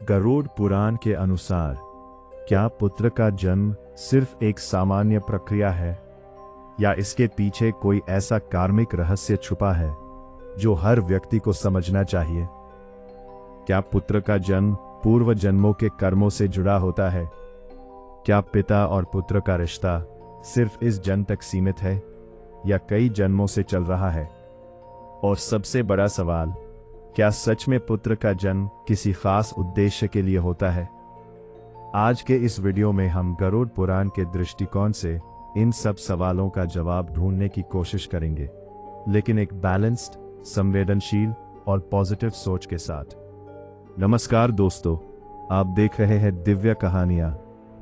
गरुड़ पुराण के अनुसार क्या पुत्र का जन्म सिर्फ एक सामान्य प्रक्रिया है या इसके पीछे कोई ऐसा कार्मिक रहस्य छुपा है जो हर व्यक्ति को समझना चाहिए? क्या पुत्र का जन्म पूर्व जन्मों के कर्मों से जुड़ा होता है? क्या पिता और पुत्र का रिश्ता सिर्फ इस जन्म तक सीमित है या कई जन्मों से चल रहा है? और सबसे बड़ा सवाल, क्या सच में पुत्र का जन्म किसी खास उद्देश्य के लिए होता है? आज के इस वीडियो में हम गरुड़ पुराण के दृष्टिकोण से इन सब सवालों का जवाब ढूंढने की कोशिश करेंगे, लेकिन एक बैलेंस्ड, संवेदनशील और पॉजिटिव सोच के साथ। नमस्कार दोस्तों, आप देख रहे हैं दिव्य कहानियां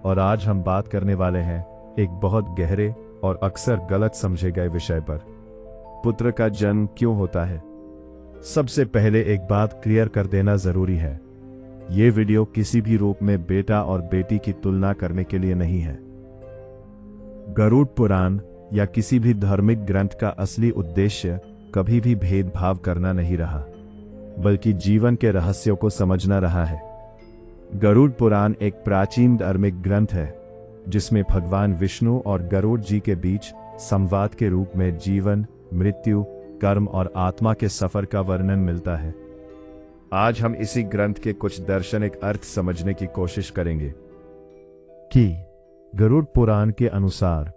और आज हम बात करने वाले हैं एक बहुत गहरे और अक्सर गलत समझे गए विषय पर। पुत्र का जन्म क्यों होता है? सबसे पहले एक बात क्लियर कर देना जरूरी है, ये वीडियो किसी भी रूप में बेटा और बेटी की तुलना करने के लिए नहीं है। गरुड़ पुराण या किसी भी धार्मिक ग्रंथ का असली उद्देश्य कभी भी भेदभाव करना नहीं रहा, बल्कि जीवन के रहस्यों को समझना रहा है। गरुड़ पुराण एक प्राचीन धार्मिक ग्रंथ है जिसमें भगवान विष्णु और गरुड़ जी के बीच संवाद के रूप में जीवन, मृत्यु, कर्म और आत्मा के सफर का वर्णन मिलता है। आज हम इसी ग्रंथ के कुछ दार्शनिक अर्थ समझने की कोशिश करेंगे कि गरुड़ पुराण के अनुसार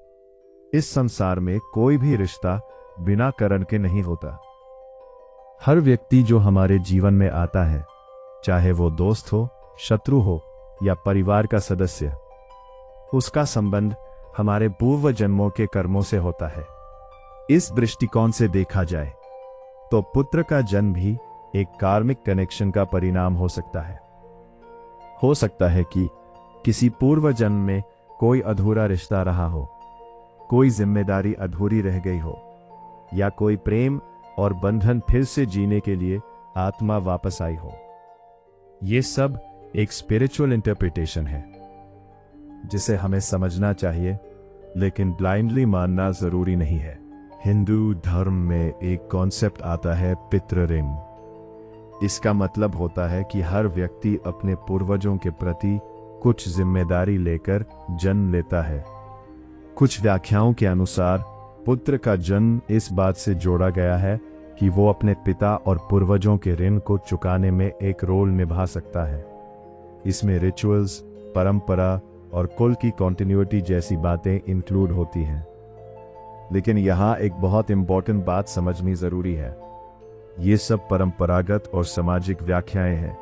इस संसार में कोई भी रिश्ता बिना कारण के नहीं होता। हर व्यक्ति जो हमारे जीवन में आता है, चाहे वो दोस्त हो, शत्रु हो या परिवार का सदस्य, उसका संबंध हमारे पूर्व जन्मों के कर्मों से होता है। इस दृष्टिकोण से देखा जाए तो पुत्र का जन्म भी एक कार्मिक कनेक्शन का परिणाम हो सकता है। हो सकता है कि किसी पूर्व जन्म में कोई अधूरा रिश्ता रहा हो, कोई जिम्मेदारी अधूरी रह गई हो, या कोई प्रेम और बंधन फिर से जीने के लिए आत्मा वापस आई हो। ये सब एक स्पिरिचुअल इंटरप्रिटेशन है जिसे हमें समझना चाहिए, लेकिन ब्लाइंडली मानना जरूरी नहीं है। हिंदू धर्म में एक कॉन्सेप्ट आता है पितृ ऋण। इसका मतलब होता है कि हर व्यक्ति अपने पूर्वजों के प्रति कुछ जिम्मेदारी लेकर जन्म लेता है। कुछ व्याख्याओं के अनुसार पुत्र का जन्म इस बात से जोड़ा गया है कि वो अपने पिता और पूर्वजों के ऋण को चुकाने में एक रोल निभा सकता है। इसमें रिचुअल्स, परंपरा और कुल की कॉन्टिन्यूटी जैसी बातें इंक्लूड होती हैं। लेकिन यहाँ एक बहुत इंपॉर्टेंट बात समझनी जरूरी है। ये सब परंपरागत और सामाजिक व्याख्याएं हैं।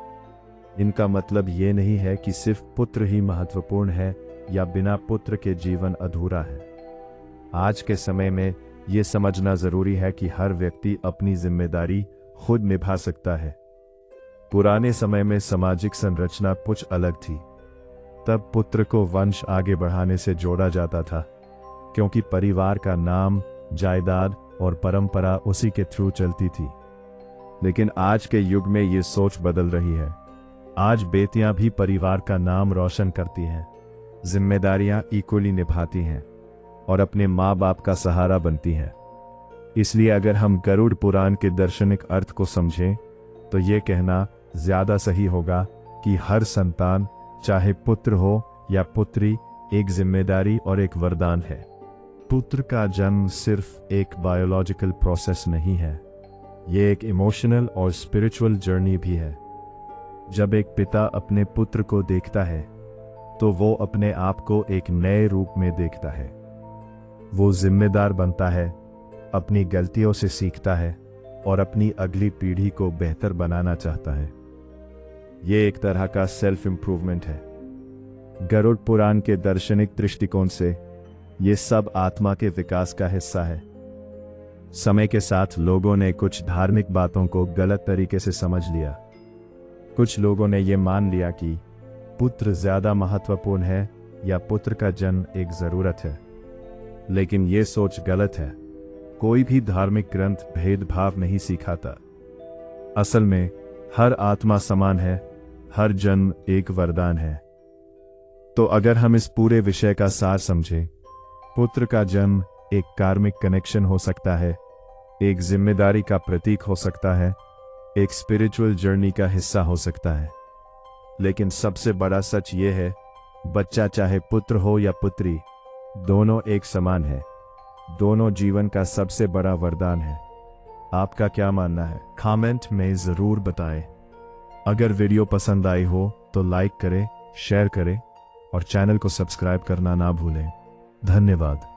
इनका मतलब ये नहीं है कि सिर्फ पुत्र ही महत्वपूर्ण है या बिना पुत्र के जीवन अधूरा है। आज के समय में ये समझना जरूरी है कि हर व्यक्ति अपनी जिम्मेदारी खुद निभा सकता है। पुराने समय में सामाजिक संरचना कुछ अलग थी। तब पुत्र को वंश आगे बढ़ाने से जोड़ा जाता था, क्योंकि परिवार का नाम, जायदाद और परंपरा उसी के थ्रू चलती थी। लेकिन आज के युग में ये सोच बदल रही है। आज बेटियां भी परिवार का नाम रोशन करती हैं, जिम्मेदारियां इक्वली निभाती हैं और अपने माँ बाप का सहारा बनती हैं। इसलिए अगर हम गरुड़ पुराण के दार्शनिक अर्थ को समझें तो ये कहना ज्यादा सही होगा कि हर संतान, चाहे पुत्र हो या पुत्री, एक जिम्मेदारी और एक वरदान है। पुत्र का जन्म सिर्फ एक बायोलॉजिकल प्रोसेस नहीं है, ये एक इमोशनल और स्पिरिचुअल जर्नी भी है। जब एक पिता अपने पुत्र को देखता है तो वो अपने आप को एक नए रूप में देखता है। वो जिम्मेदार बनता है, अपनी गलतियों से सीखता है और अपनी अगली पीढ़ी को बेहतर बनाना चाहता है। ये एक तरह का सेल्फ इंप्रूवमेंट है। गरुड़ पुराण के दार्शनिक दृष्टिकोण से ये सब आत्मा के विकास का हिस्सा है। समय के साथ लोगों ने कुछ धार्मिक बातों को गलत तरीके से समझ लिया। कुछ लोगों ने ये मान लिया कि पुत्र ज्यादा महत्वपूर्ण है या पुत्र का जन्म एक जरूरत है। लेकिन ये सोच गलत है। कोई भी धार्मिक ग्रंथ भेदभाव नहीं सिखाता। असल में हर आत्मा समान है, हर जन्म एक वरदान है। तो अगर हम इस पूरे विषय का सार समझें, पुत्र का जन्म एक कार्मिक कनेक्शन हो सकता है, एक जिम्मेदारी का प्रतीक हो सकता है, एक स्पिरिचुअल जर्नी का हिस्सा हो सकता है। लेकिन सबसे बड़ा सच ये है, बच्चा चाहे पुत्र हो या पुत्री, दोनों एक समान है। दोनों जीवन का सबसे बड़ा वरदान है। आपका क्या मानना है? कमेंट में जरूर बताएं। अगर वीडियो पसंद आई हो तो लाइक करें, शेयर करें और चैनल को सब्सक्राइब करना ना भूलें। धन्यवाद।